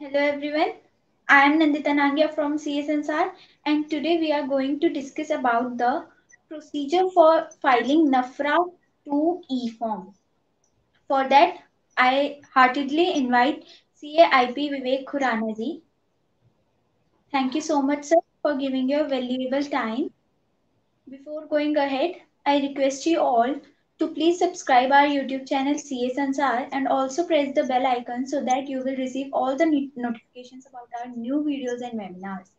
Hello everyone, I am Nandita Nangia from CSNSR and today we are going to discuss about the procedure for filing NAFRA 2E form. For that, I heartedly invite CAIP Vivek Khurana ji. Thank you so much sir for giving your valuable time. Before going ahead, I request you all to please subscribe our YouTube channel CS Ansar and also press the bell icon so that you will receive all the notifications about our new videos and webinars.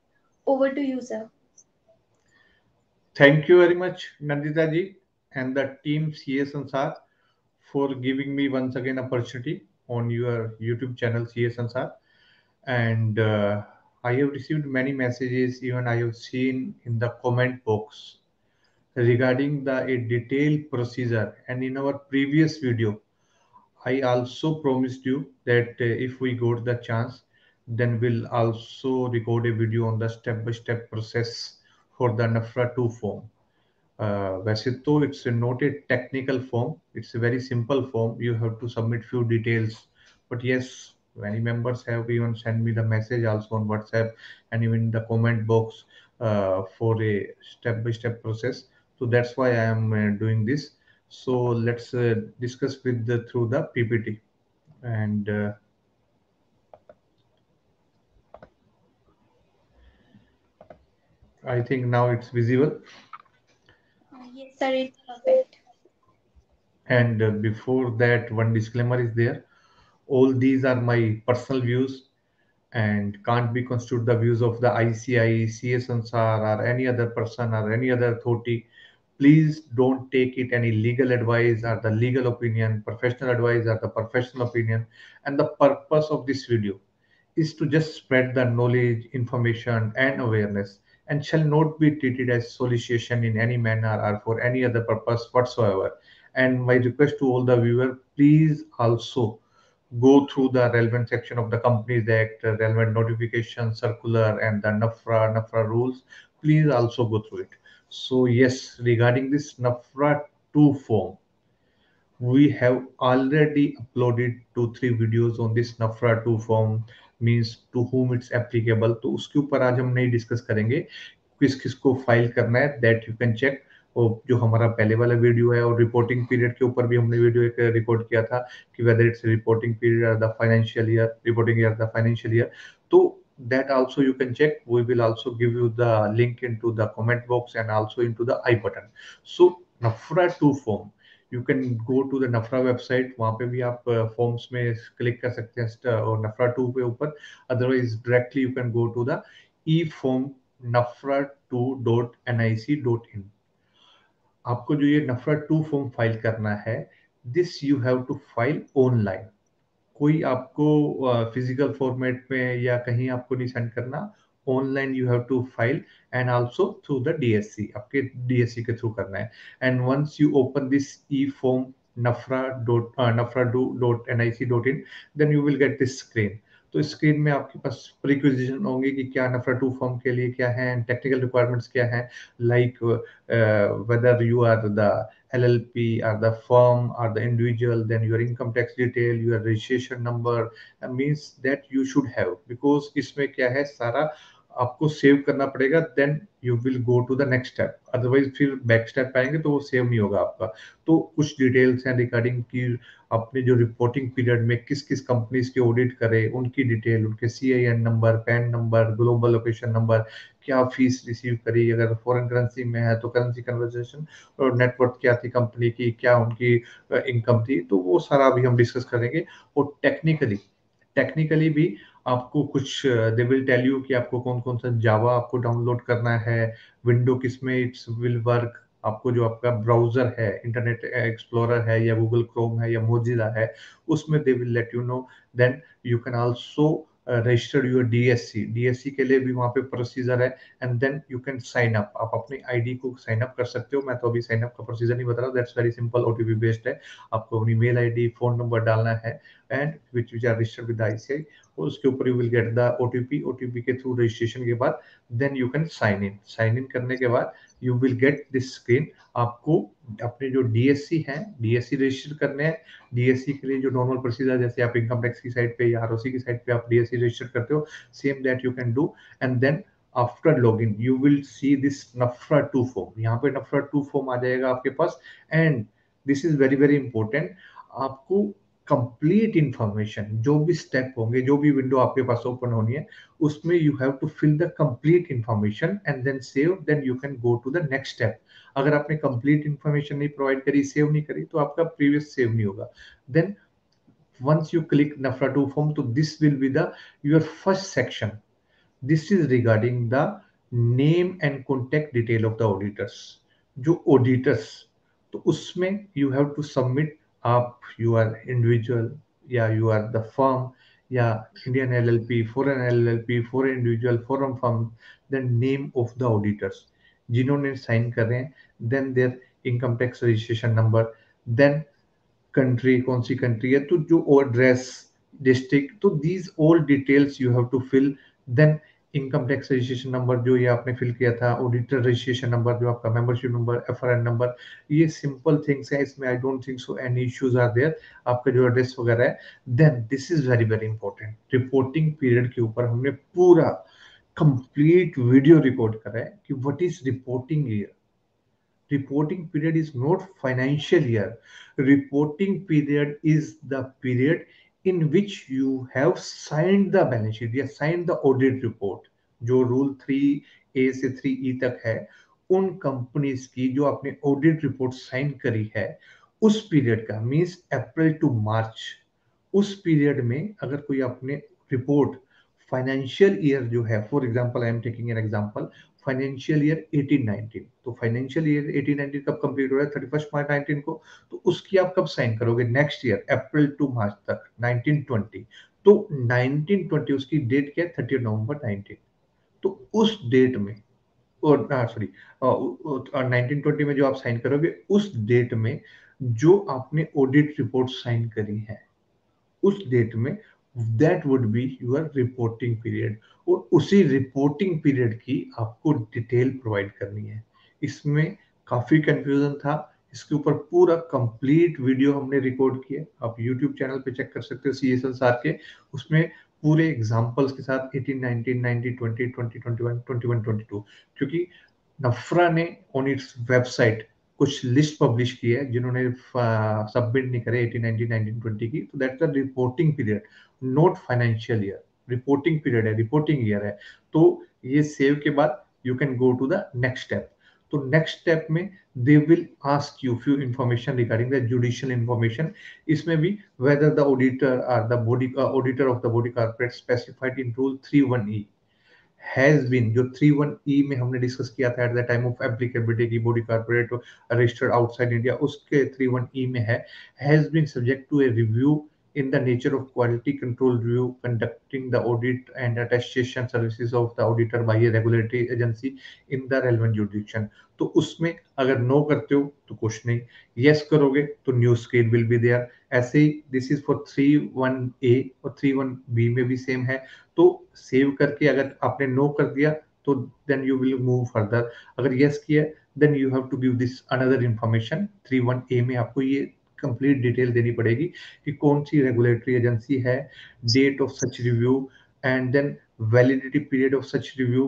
Over to you, sir. Thank you very much, Nandita ji and the team CS Ansar for giving me once again opportunity on your YouTube channel CS Ansar. And I have received many messages, even I have seen in the comment box regarding the a detailed procedure. And in our previous video, I also promised you that if we got the chance, then we'll also record a video on the step-by-step process for the NAFRA 2 form. वैसे तो it's not a technical form, it's a very simple form. You have to submit few details, but yes, many members have even sent me the message also on WhatsApp and even in the comment box for a step-by-step process. So that's why I am doing this. So let's discuss with through the PPT, and I think now it's visible. Yes, sir, it's perfect. And before that, one disclaimer is there. All these are my personal views and can't be constitute the views of the ICI, CS Ansar, or any other person or any other authority. Please don't take it any legal advice or the legal opinion, professional advice or the professional opinion. And the purpose of this video is to just spread the knowledge, information, and awareness, and shall not be treated as solicitation in any manner or for any other purpose whatsoever. And my request to all the viewer, please also go through the relevant section of the Companies Act, relevant notification, circular, and the NAFRA rules. Please also go through it. So yes, regarding this NAFRA 2 form, we have already uploaded 2 3 videos on this NAFRA 2 form, means to whom it's applicable. तो उसके ऊपर आज हम नहीं discuss करेंगे किस किस को फाइल करना है, दैट यू कैन चेक। और जो हमारा पहले वाला वीडियो है और रिपोर्टिंग पीरियड के ऊपर भी हमने वीडियो एक रिकॉर्ड किया था कि वेदर इट्स रिपोर्टिंग पीरियड और the financial year, reporting year the financial year, तो that also you can check. We will also give you the link into the comment box and also into the I button. So NAFRA 2 form, you can go to the NAFRA website, वहाँ पे भी आप forms में click कर सकते हैं और नफरा 2 पे ऊपर। Otherwise directly you can go to the e form nafra2.nic.in। आपको जो ये नफरा 2 फॉर्म फाइल करना है, this you have to file online. कोई आपको फिजिकल फॉर्मेट में या कहीं आपको नहीं सेंड करना, online you have to file and also through the DSC, आपके डीएससी के थ्रू करना है। And once you open this e form nafra.nic.in, then you will get this screen. तो स्क्रीन में आपके पास प्रीक्विजिशन होंगे कि क्या नफरा 2 फॉर्म के लिए क्या है एंड टेक्निकल रिक्वायरमेंट्स क्या है, like whether you are the LLP or the firm or the individual, then your income tax detail, your registration number, means that you should have, because इसमें क्या है सारा आपको सेव करना पड़ेगा, then you will go to the next step. Otherwise फिर back step आएंगे तो वो सेव नहीं होगा आपका। तो कुछ डिटेल्स हैं रिगार्डिंग की अपने जो रिपोर्टिंग पीरियड में किस किस कंपनीज के ऑडिट करे, उनकी डिटेल, उनके CIN number, pan number, global location number, क्या फीस रिसीव करी, अगर फॉरेन करेंसी में है तो करेंसी कन्वर्जेशन, और नेटवर्थ क्या थी कंपनी की, क्या उनकी इनकम थी, तो वो सारा अभी हम डिस्कस करेंगे। और टेक्निकली भी आपको कुछ दे विल टेल यू कि आपको कौन कौन सा जावा आपको डाउनलोड करना है, विंडो किस में इट्स विल वर्क, आपको जो आपका ब्राउजर है, इंटरनेट एक्सप्लोरर है या गूगल क्रोम है या मोजिला है, उसमें they will let you know. Then you can also register your DSC के लिए भी वहाँ पे प्रोसीजर है, and then you can sign up. आप अपनी आईडी को साइन अप कर सकते हो। मैं तो अभी साइन अप का प्रोसीजर नहीं बता रहा, that's very simple, OTP based है। आपको अपनी मेल आईडी, फोन नंबर डालना है and which are registered with ICI, उसके ऊपर you will get the OTP, OTP के थ्रू रजिस्ट्रेशन के बाद then you can sign in करने के बाद you will get this screen. आपको अपने जो डीएससी हैं, डीएससी रजिस्टर करने हैं। डीएससी के लिए जो नॉर्मल प्रोसीजर, जैसे आप इनकम टैक्स की साइट पे या आरओसी की साइट पे आप डीएससी रजिस्टर करते हो, same that you can do. And then after login you will see this NAFRA 2 form. यहाँ पे नफरा 2 फॉर्म आ जाएगा आपके पास। And this is very very important, आपको कंप्लीट इंफॉर्मेशन, जो भी स्टेप होंगे, जो भी विंडो आपके पास ओपन होनी है, उसमें you have to fill the complete information and then save, then you can go to the next step. अगर आपने कंप्लीट इंफॉर्मेशन नहीं प्रोवाइड करी, सेव नहीं करी, तो आपका प्रीवियस सेव नहीं होगा। Then once you click nafra 2 form, so this will be the your first section. This is regarding the name and contact detail of the auditors, जो auditors, तो उसमें you have to submit, आप you are individual या you are the firm या Indian LLP, foreign LLP, foreign individual, foreign firm, then name of the auditors जिन्होंने sign कर रहे हैं, then their income tax registration number, then country कौन सी country है, तो जो एड्रेस, डिस्ट्रिक्ट, तो these all details you have to fill. Then income tax registration number जो ये आपने फिल किया था, ऑडिटर रजिस्ट्रेशन नंबर, जो आपका मेंबरशिप नंबर, एफआरएन नंबर, ये सिंपल थिंग्स है, इसमें I don't think so any issues are there. आपका जो एड्रेस वगैरह है। Then this is very very important, reporting period के ऊपर हमने पूरा कंप्लीट वीडियो रिकॉर्ड करा है कि what is reporting year. Reporting period is not financial year. Reporting period is the period in which you have signed the balance sheet या signed the audit report। जो rule 3A से 3E तक है, उन companies की जो आपने audit report sign करी है, उस पीरियड का मींस अप्रैल टू मार्च, उस पीरियड में अगर कोई आपने रिपोर्ट फाइनेंशियल ईयर जो है, for example I am taking an example, financial year 18-19, तो फाइनेंशियल ईयर 18-19 कब कंप्लीट हो रहा है, 31 मार्च 19 को, तो उसकी आप कब साइन करोगे, नेक्स्ट ईयर अप्रैल टू मार्च तक 1920, तो 1920 उसकी डेट क्या है, 30 नवंबर 19, तो उस डेट में, और सॉरी 1920 में जो आप साइन करोगे, उस डेट में जो आपने ऑडिट रिपोर्ट साइन करी है, उस डेट में that would be your reporting period. और उसी रिपोर्टिंग पीरियड की आपको डिटेल प्रोवाइड करनी है। इसमें काफी कंफ्यूजन था, इसके ऊपर पूरा कंप्लीट वीडियो हमने रिकॉर्ड किया, आप यूट्यूब चैनल पे चेक कर सकते हो सी एस एल सार के, उसमें पूरे एग्जांपल्स के साथ 18, 19, 90, 20, 20, 21, 21, 22, क्योंकि नफरा ने ऑन इट्स वेबसाइट कुछ लिस्ट पब्लिश की है जिन्होंने सबमिट नहीं करे 18, 19, 19, 20 की, तो that's the reporting period, not financial year. Reporting period है, रिपोर्टिंग ईयर है। तो ये सेव के बाद you can go to the next step. तो नेक्स्ट स्टेप में they will ask you few information regarding the judicial information. इसमें भी whether the auditor or the body auditor of the body corporate specified in rule 3(1)(e) has been, जो 3(1)(e) में हमने discuss किया था at the time of applicability की, body corporate registered outside India, उसके 3(1)(e) में है, has been subject to a review in the nature of quality control review conducting the audit and attestation services of the auditor by a regulatory agency in the relevant jurisdiction। तो उसमें अगर no करते हो तो कुछ नहीं, yes करोगे तो new scale will be there. ऐसे ही दिस इज फॉर 3(1)(a) और 3(1)(b) में भी सेम है। तो सेव करके अगर आपने नो कर दिया तो then you will move further, अगर यस किया then you have to give this another information. 3(1)(a) में आपको ये कंप्लीट डिटेल देनी पड़ेगी कि कौन सी रेगुलेटरी एजेंसी है, date of such review, and then validity period of such review,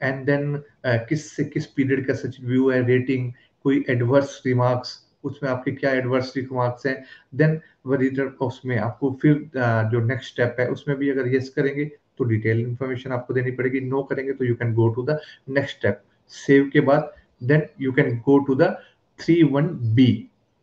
and then किस से किस पीरियड का सच रिव्यू है, रेटिंग, कोई एडवर्स रिमार्क्स, उसमें आपके क्या एडवर्स रिमार्क्स हैं। देन वैलिडेटर उसमें आपको फिर जो नेक्स्ट स्टेप है उसमें भी अगर यस करेंगे तो डिटेल इंफॉर्मेशन आपको देनी पड़ेगी, नो करेंगे तो you can go to the next step. Save के बाद then you can go to the 3(1)(b).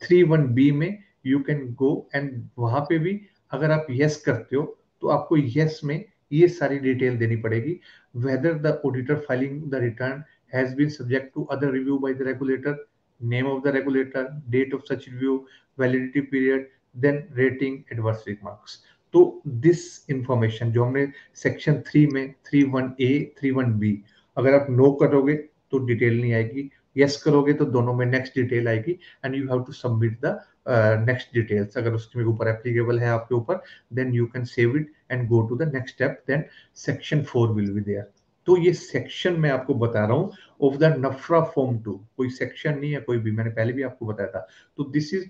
3(1)(b) में यू कैन गो एंड वहां पे भी अगर आप यस करते हो तो आपको यस में ये सारी डिटेल देनी पड़ेगी। Whether the auditor filing the return has been subject to other review by the regulator, name of the regulator, date of such review, validity period, then rating, adverse remarks. तो this information जो हमने section 3 में 3(1)(a), 3(1)(b), अगर आप no करोगे तो detail नहीं आएगी, यस करोगे तो दोनों में नेक्स्ट डिटेल आएगी, and you have to submit the next details, अगर उसके ऊपर एप्लीकेबल है आपके ऊपर, then you can save it and go to the next step, then section 4 will be there. तो ये सेक्शन मैं आपको बता रहा हूँ ऑफ द नफरा फॉर्म 2, कोई सेक्शन नहीं है कोई भी, मैंने पहले भी आपको बताया था। तो दिस इज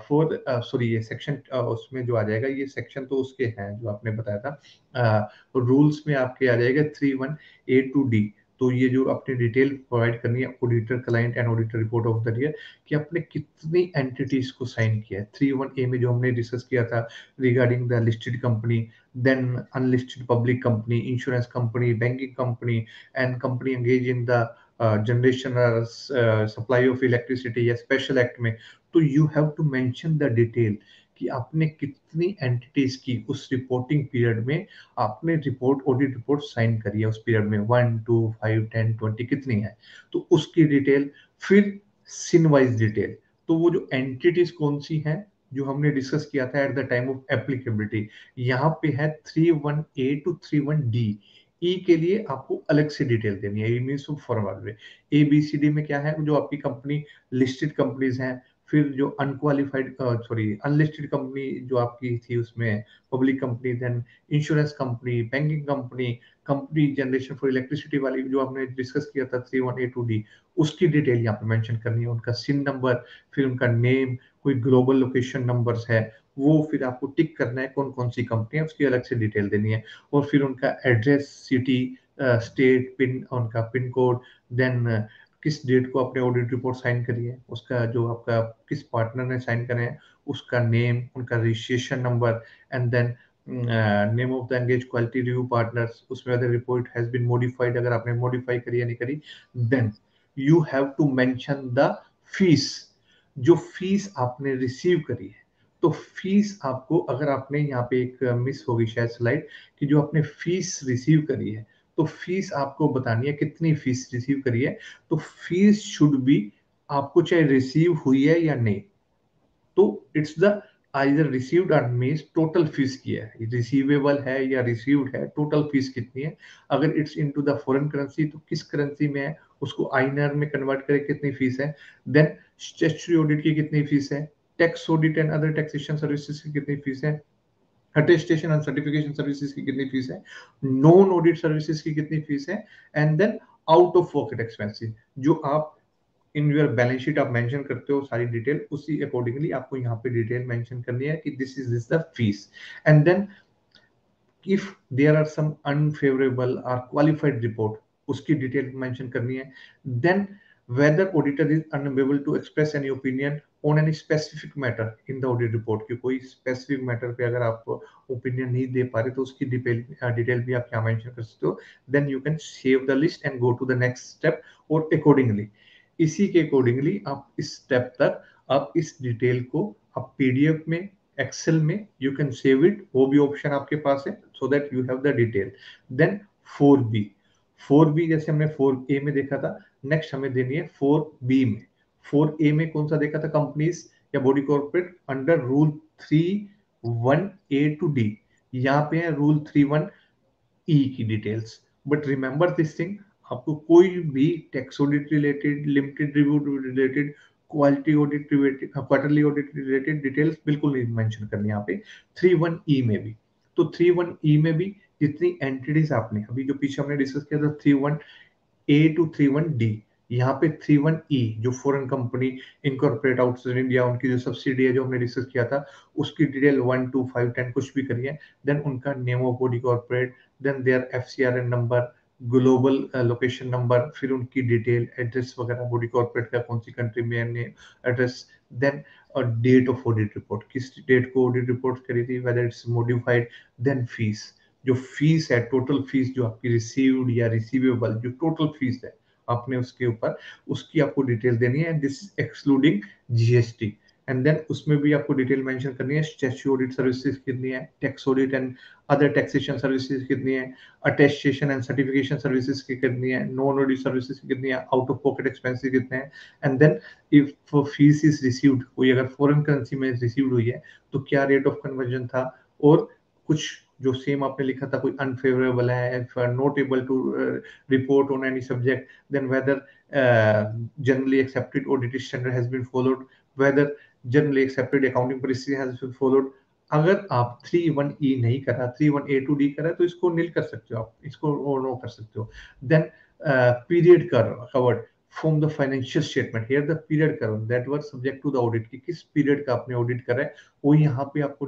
फॉर सॉरी, ये सेक्शन उसमें जो आ जाएगा, ये सेक्शन तो उसके हैं जो आपने बताया था, रूल्स में आपके आ जाएगा 31A to D। तो ये जो अपनी डिटेल प्रोवाइड करनी है, auditor client and auditor report of the year, कि आपने कितनी एंटिटीज को साइन किया है। 31A में जो हमने डिस्कस किया था regarding the listed company, then unlisted public company, insurance company, banking company, and company engage in the generation supply of electricity या स्पेशल एक्ट में। तो you have to mention the detail कि आपने कितनी एंटिटीज की उस रिपोर्टिंग पीरियड में, आपने रिपोर्ट ऑडिट रिपोर्ट साइन करी है उस पीरियड में, 1 2 5 10 20 कितनी है, तो उसकी डिटेल। फिर सिन वाइज डिटेल, तो वो जो एंटिटीज कौन सी हैं जो हमने डिस्कस किया था at the time of applicability, यहाँ पे है 31A to 31D। ई के लिए आपको अलग से डिटेल देनी है, ई मीन्स फॉर्मल में। ABCD में क्या है, जो आपकी कंपनी लिस्टेड कंपनीज हैं, फिर जो अनक्वालिफाइड सॉरी अनलिस्टेड कंपनी जो आपकी थी उसमें public company, then insurance company, banking company, company generation for electricity वाली जो आपने डिस्कस किया था 31A to D, उसकी डिटेल यहाँ पे मेंशन करनी है, उनका सिन नंबर, फिर उनका नेम, कोई ग्लोबल लोकेशन नंबर्स है वो फिर आपको टिक करना है, कौन कौन सी कंपनी है उसकी अलग से डिटेल देनी है, और फिर उनका एड्रेस, सिटी, स्टेट, पिन, उनका पिन कोड, देन किस डेट को आपने ऑडिट रिपोर्ट साइन करी है, उसका जो आपका किस पार्टनर ने साइन करे हैं, उसका नेम, उनका registration number, and then name of the engage quality review partners, उसमें अगर रिपोर्ट हैज बीन मॉडिफाइड, अगर आपने मॉडिफाई करी या नहीं करी, then you have to mention the fees, जो फीस आपने रिसीव करी है। तो फीस आपको, अगर आपने यहाँ पे एक मिस हो गई शायद स्लाइड, कि जो आपने फीस रिसीव करी है, तो फीस आपको बतानी है कितनी फीस रिसीव करी है। तो फीस शुड बी, आपको चाहे रिसीव हुई है या नहीं, तो इट्स द आइदर रिसीव्ड और मीन्स टोटल फीस की है, रिसीवेबल है या रिसीव्ड है, टोटल फीस कितनी है। अगर it's into the foreign currency तो किस करेंसी में है, उसको आईएनआर में कन्वर्ट करके कितनी फीस है, देन स्टैट्यूटरी ऑडिट की कितनी फीस है, tax audit and other taxation services की कितनी फीस है, अटेस्टेशन एंड सर्टिफिकेशन सर्विसेज की कितनी फीस है, नॉन ऑडिट सर्विसेज की कितनी फीस है, and then out of pocket expenses, जो आप इन योर बैलेंस शीट आप मेंशन करते हो सारी डिटेल, उसी अकॉर्डिंगली आपको यहाँ पे डिटेल मेंशन करनी है कि this is the fees. And then if there are some unfavourable और क्वालिफाइड रिपोर्ट, उसकी डिटेल मेंशन करनी है। Then whether auditor is unable to express any opinion on any specific matter in the audit report, कि कोई specific matter पे अगर आप opinion नहीं दे पा रहे तो उसकी डिटेल भी आप क्या मेंशन कर सकते हो। Then you can save the list and go to the next step, और अकॉर्डिंगली, इसी के अकॉर्डिंगली आप इस स्टेप तक आप इस डिटेल को आप पीडीएफ में, एक्सेल में यू कैन सेव इट, वो भी ऑप्शन आपके पास है, so that you have the detail. Then 4B, 4B जैसे हमने 4A में देखा था, नेक्स्ट हमें देनी है 4B में। 4A में कौन सा देखा था, कंपनीज या body corporate under rule 31A to D, यहाँ पे है रूल 31E की details. But remember this thing, आपको कोई भी tax audit related, limited review related, quality audit related, quarterly audit related details बिल्कुल नहीं मेंशन करनी यहाँ पे 31E में भी। तो 31E में भी जितनी एंटिटीज आपने अभी जो पीछे हमने डिस्कस किया था 31A to 31D, यहाँ पे 31E जो foreign company incorporate outside India, उनकी जो सब्सिडी है जो हमने डिस्कस किया था, उसकी डिटेल 1 2 5 10 कुछ भी करिए, देन उनका name of body corporate, then their FCRN number, global location number, फिर उनकी डिटेल, एड्रेस वगैरह, बॉडी कॉर्पोरेट का कौन सी कंट्री में है एड्रेस, देन और डेट ऑफ ऑडिट रिपोर्ट, किस डेट को ऑडिट रिपोर्ट करी थी, whether it's modified, then fees, जो फीस है, टोटल फीस जो आपकी रिसीव्ड या रिसीवेबल जो टोटल फीस है आपने उसके ऊपर, उसकी आपको डिटेल देनी है, this excluding GST. And then उसमें भी आपको डिटेल मेंशन करनी है, स्टैट्यूटरी ऑडिट सर्विसेज कितनी है, tax audit and other taxation services कितनी है, अटेस्टेशन एंड सर्टिफिकेशन सर्विसेज की कितनी है, नॉन ऑडिट सर्विसेज की कितनी है, आउट ऑफ पॉकेट एक्सपेंसेस कितने हैं, and then if fees is received, कोई अगर फॉरेन करेंसी में रिसीव्ड हुई है तो क्या रेट ऑफ कन्वर्जन था, और कुछ जो सेम आपने लिखा था कोई अनफेवरेबल है, if not able to report on any subject, then whether generally accepted audit standard has been followed, whether generally accepted accounting principle has been followed. अगर आप 3(1)(e) नहीं करा, 3(1)(a)(to)(d) करा तो इसको नील कर सकते हो, आप इसको और नो कर सकते हो। Then period covered from the financial statement, here the period covered that were subject to the audit, कि किस पीरियड का आपने ऑडिट करा है वो यहाँ पे आपको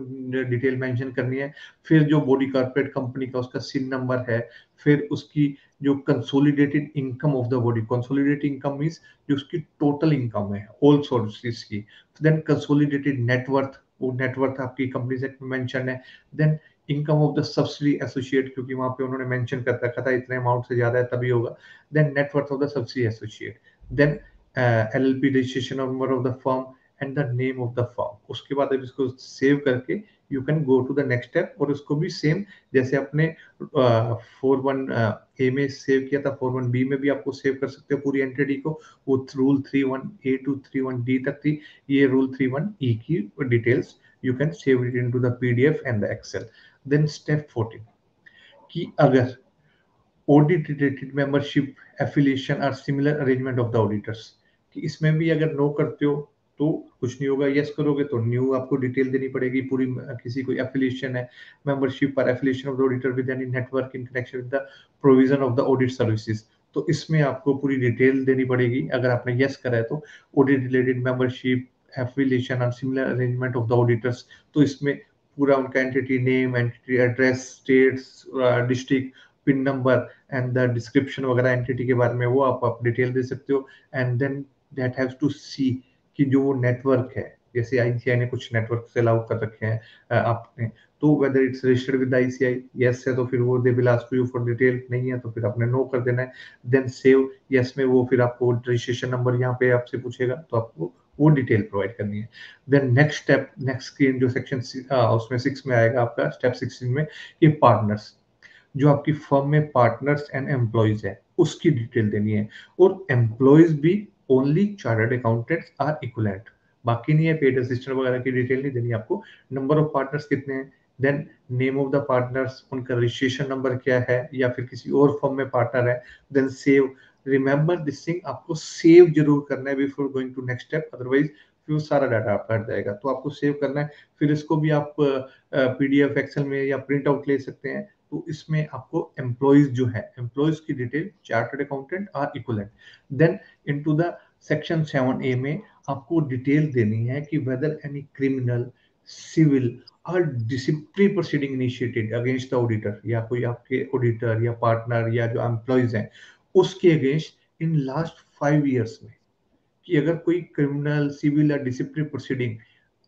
डिटेल मेंशन करनी है। फिर जो बॉडी कॉर्पोरेट कंपनी का उसका सिन नंबर है, फिर उसकी जो consolidated income of the body, consolidated income means जो उसकी टोटल इनकम है ऑल सोर्सेज की। देन कंसोलिडेटेड नेटवर्थ, वो नेटवर्थ आपकी कंपनी से मेंशन है। Then income of the subsidy associate, क्योंकि वहां पे उन्होंने मेंशन कर रखा था इतने अमाउंट से ज्यादा है तभी होगा। Then net worth of the subsidy associate. Then LLP registration number of the firm and the name of the firm. उसके बाद अब इसको सेव करके you can go to the next step, और उसको भी सेम जैसे आपने 4(1)(a) में सेव किया था, 4(1)(b) में भी आपको सेव कर सकते हो पूरी एंटिटी को। वो रूल 3(1)(a) to 3(1)(d तक थी, ये रूल 3(1)(e) की details you can save it into the PDF and the Excel. Then step 14, कि अगर audit related membership affiliation or similar arrangement of the auditors, कि इसमें भी अगर नो करते हो तो कुछ नहीं होगा, यस करोगे तो न्यू आपको डिटेल देनी पड़ेगी पूरी। किसी कोई एफिलिएशन है, मेंबरशिप पर affiliation of the auditor with any network in connection with the provision of the audit services, तो इसमें आपको पूरी डिटेल देनी पड़ेगी। अगर आपने यस करा है तो ऑडिट रिलेटेड मेंबरशिप एफिलिएशन और similar arrangement of the auditors, तो इसमें पूरा उनका entity name, entity address, states, district, pin number and the description वगैरह एंटिटी के बारे में वो आप डिटेल दे सकते हो। And then that haves to see कि जो वो नेटवर्क है, जैसे आईसीआई ने कुछ नेटवर्क से अलाउ कर रखे हैं आपने, तो whether it's registered with ICI, yes है तो फिर वो दे will ask you for detail, नहीं है तो फिर आपने नो कर देना है। देन सेव यस में वो फिर आपको रजिस्ट्रेशन नंबर यहाँ पे आपसे पूछेगा, तो आपको वो डिटेल प्रोवाइड करनी है। Then next step, next screen जो सेक्शन उसमें 6 में आएगा आपका स्टेप 16 में, कि पार्टनर्स, जो आपकी फर्म में पार्टनर्स एंड एम्प्लॉयज है उसकी डिटेल देनी है। और एम्प्लॉयज भी only chartered accountants are equivalent, बाकी नहीं है, पेड असिस्टेंट वगैरह की डिटेल नहीं देनी आपको। नंबर ऑफ पार्टनर्स कितने हैं, then name of the partners, उनका रजिस्ट्रेशन नंबर क्या है, या फिर किसी और फर्म में पार्टनर है। Then save, remember this thing, आपको सेव जरूर करना है before going to next step, otherwise फिर सारा डाटा आपका हट जाएगा, तो आपको सेव करना है। फिर इसको भी आप पीडीएफ एक्सेल में या प्रिंट आउट ले सकते हैं। तो इसमें आपको एम्प्लॉयज जो है, एम्प्लॉयज की detail chartered accountant are equivalent. Then into the section 7A में आपको डिटेल देनी है कि वेदर एनी क्रिमिनल, सिविल और disciplinary proceeding initiated against the auditor, या कोई आपके ऑडिटर या पार्टनर या जो एम्प्लॉयज हैं उसके अगेंस्ट इन लास्ट 5 years में, कि अगर कोई क्रिमिनल, सिविल या disciplinary proceeding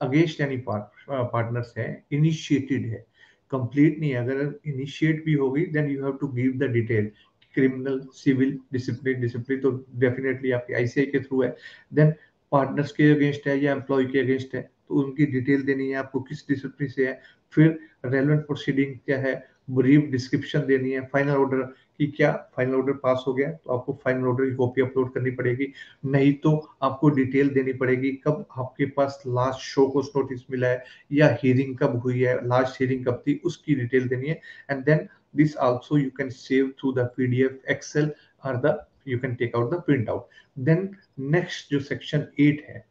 against any partners है, इनिशिएटेड है, कंप्लीट नहीं है, अगर इनिशिएट भी होगी then you have to give the detail, criminal, civil, discipline, discipline तो डेफिनेटली आपके आईसीआई के थ्रू है। देन पार्टनर्स के अगेंस्ट है या एम्प्लॉय के अगेंस्ट है तो उनकी डिटेल देनी है आपको, किस डिसिप्लिन से है। फिर रेलेवेंट प्रोसीडिंग क्या है, ब्रीफ डिस्क्रिप्शन देनी है। फाइनल ऑर्डर कि क्या फाइनल ऑर्डर पास हो गया तो आपको फाइनल ऑर्डर की कॉपी अपलोड करनी पड़ेगी, नहीं तो आपको डिटेल देनी पड़ेगी कब आपके पास लास्ट शो कोस नोटिस मिला है, या हियरिंग कब हुई है, लास्ट हियरिंग कब थी, उसकी डिटेल देनी है। And then this also you can save through the PDF Excel और the you can take out the print out. Then next जो सेक्शन 8 है,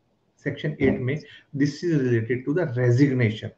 सेक्शन 8 में this is related to the resignation,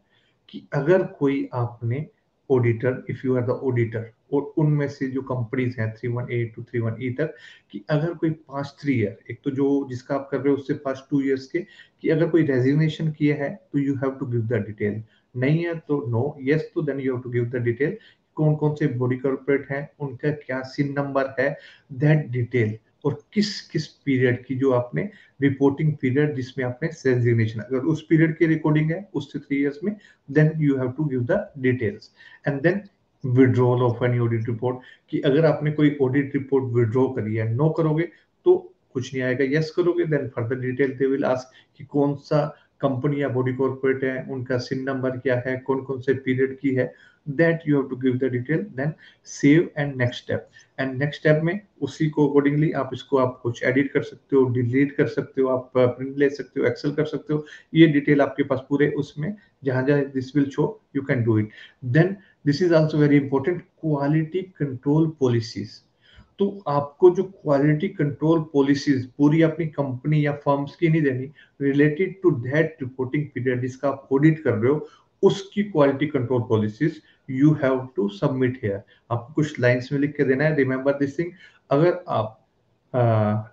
कि अगर कोई आपने auditor, if you are the auditor, और उनमें से जो कंपनीज हैं 3(1)(a) to 3(1)(e) तक, कि अगर कोई पास्ट 3 ईयर, एक तो जो जिसका आप कर रहे हो उससे पास्ट 2 years के, कि अगर कोई रेजिग्नेशन किया है तो you have to give the detail, नहीं है तो नो, यस तो then you have to give the detail, कौन कौन से बॉडी कॉर्पोरेट हैं, उनका क्या सिन नंबर है, दैट डिटेल, और किस किस पीरियड की जो आपने रिपोर्टिंग पीरियड जिसमें आपने रेजिग्नेशन, अगर उस पीरियड की रिकॉर्डिंग है उससे 3 years में, then you have to give the details. And then withdrawal of any audit report, कि अगर आपने कोई ऑडिट रिपोर्ट विड्रॉ करी है, नो करोगे तो कुछ नहीं आएगा, यस करोगे then further detail they will ask कि कौन सा कंपनी या बॉडी कॉर्पोरेट है, उनका सिन नंबर क्या है, कौन कौन से पीरियड की है, that you have to give the detail. Then save and next step, and next step में उसी को अकॉर्डिंगली आप इसको आप कुछ एडिट कर सकते हो, डिलीट कर सकते हो, आप प्रिंट ले सकते हो, एक्सेल कर सकते हो, ये डिटेल आपके पास पूरे उसमें जहां जहां this will show you can do it. Then this is also very important, quality control policies, तो आपको जो क्वालिटी कंट्रोल पॉलिसीज पूरी अपनी कंपनी या फर्म्स की नहीं देनी, related to that reporting period जिसका आप ऑडिट कर रहे हो, उसकी quality control policies you have to submit here. आपको कुछ लाइंस में लिख के देना है, रिमेंबर दिस थिंग। अगर आप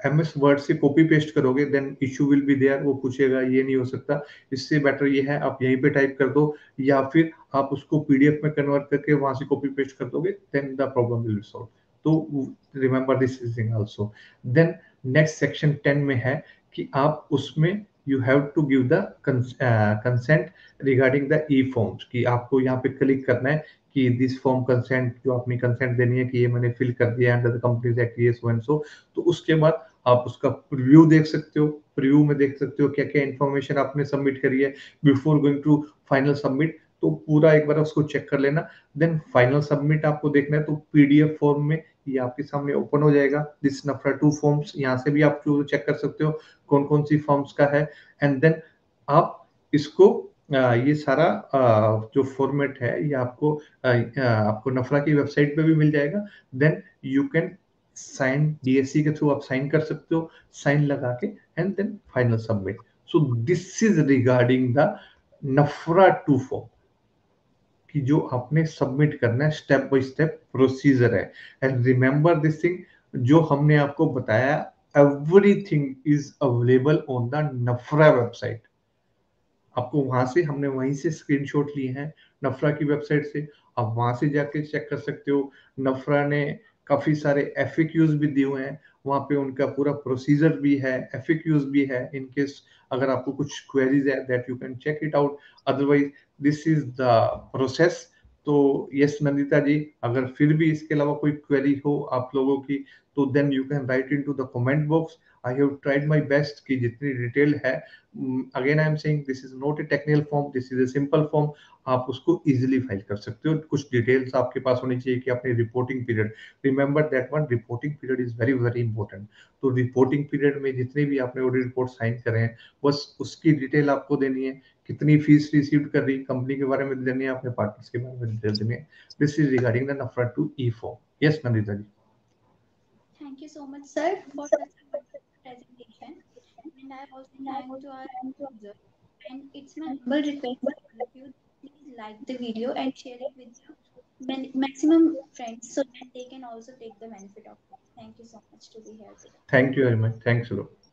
MS वर्ड से कॉपी पेस्ट करोगे then issue will be there, वो पूछेगा ये नहीं हो सकता। इससे बेटर ये है आप यहीं पे टाइप कर दो, या फिर आप उसको PDF में कन्वर्ट करके वहां से कॉपी पेस्ट कर दोगे, then the problem will be solve. तो remember this thing also. Then next section 10 में है कि आप उसमें you have to give the consent regarding the E forms, कि आपको यहाँ पे क्लिक करना है कि दिस फॉर्म कंसेंट, जो अपनी कंसेंट देनी है कि ये मैंने फिल कर दिया अंडर द कंपनीज एक्ट ये सो एंड सो। तो उसके बाद आप उसका प्रीव्यू देख सकते हो, प्रीव्यू में देख सकते हो क्या क्या इन्फॉर्मेशन आपने सबमिट करी है before going to final submit. तो पूरा एक बार उसको चेक कर लेना। देन फाइनल सबमिट आपको देखना है तो PDF फॉर्म में ये आपके सामने ओपन हो जाएगा, दिस नफरा 2 फॉर्म्स। यहाँ से भी आप चेक कर सकते हो कौन कौन सी फॉर्म्स का है। एंड देन आप इसको ये सारा जो फॉर्मेट है ये आपको नफरा की वेबसाइट पे भी मिल जाएगा। Then you can sign, DSC के थ्रू आप साइन कर सकते हो, साइन लगा के and then final submit. So this is regarding the NAFRA 2 form, कि जो आपने सबमिट करना है, स्टेप बाय स्टेप प्रोसीजर है। एंड रिमेंबर दिस थिंग, जो हमने आपको बताया, everything is available on the NAFRA website. आपको वहां से, हमने वहीं से स्क्रीनशॉट लिए हैं नफरा की वेबसाइट से, आप वहां से जाके चेक कर सकते हो। नफरा ने काफी सारे FAQs भी दिए हुए हैं, वहां पे उनका पूरा प्रोसीजर भी है, FAQs भी है। इन केस अगर आपको कुछ क्वेरीज है that you can check it out, otherwise this is the process. तो यस नंदिता जी, अगर फिर भी इसके अलावा कोई क्वेरी हो आप लोगों की, तो then you can write into the comment box. I have tried my best कि जितनी डिटेल है, again I am saying this is not a technical form, this is a simple form. आप उसको इजीली फाइल कर सकते हो। कुछ डिटेल्स आपके पास होनी चाहिए कि अपनी reporting period, remember that one, reporting period is very very important. तो रिपोर्टिंग पीरियड में जितने भी आपने ऑडिट रिपोर्ट साइन करे हैं, बस उसकी डिटेल आपको देनी है। कितनी फीस रिसीव कर रही कंपनी के बारे में देनी है, अपने पार्टनर्स के बारे में डिटेल देनी है। This is regarding the NAFRA two E form. Yes Nandita ji. Thank you so much, sir, for such a wonderful presentation. And I also thank to our users. And it's my humble request to all of you, please like the video and share it with your maximum friends so that they can also take the benefit of it. Thank you so much to be here today. Thank you very much, thanks a lot.